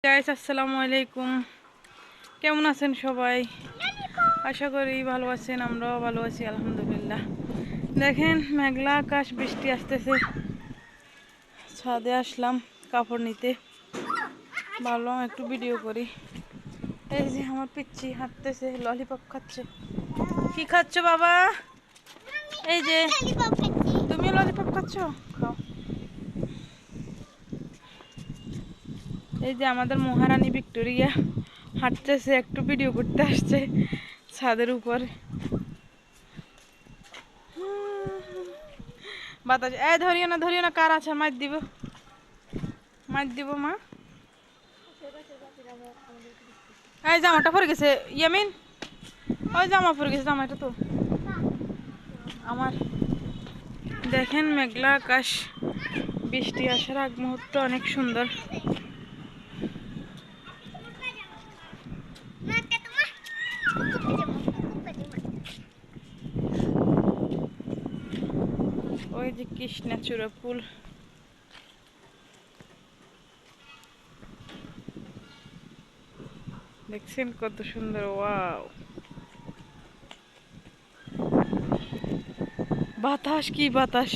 Guys, আসসালামু আলাইকুম। কেমন আছেন সবাই? আশা করি ভালো আছেন, আমরাও ভালো আছি আলহামদুলিল্লাহ। দেখেন, মেঘলা আকাশ, বৃষ্টি আসতেছে। ছাদে আসলাম কাপড় নিতে, ভাবলাম একটু ভিডিও করি। এই যে আমার পিচ্ছি হাঁটতেছে, ললিপপ খাচ্ছে। কি খাচ্ছ বাবা? এই যে তুমিও ললিপপ খাচ্ছ, খাও। এই যে আমাদের মহারানী ভিক্টোরিয়া হাঁটতেছে, একটু ভিডিও করতে আসছে ছাদের উপর। বাতাস, ধরিও না, কার আছে? মার দিব, মা। এই জামাটা পরে গেছে ইয়ামিন, ওই জামা পরে গেছে, জামাটা তো আমার। দেখেন মেঘলা আকাশ, বৃষ্টি আসার আগ মুহূর্ত অনেক সুন্দর। ওই যে কৃষ্ণচূড়া ফুল, দেখছেন কত সুন্দর। ওয়াও, বাতাস, কি বাতাস!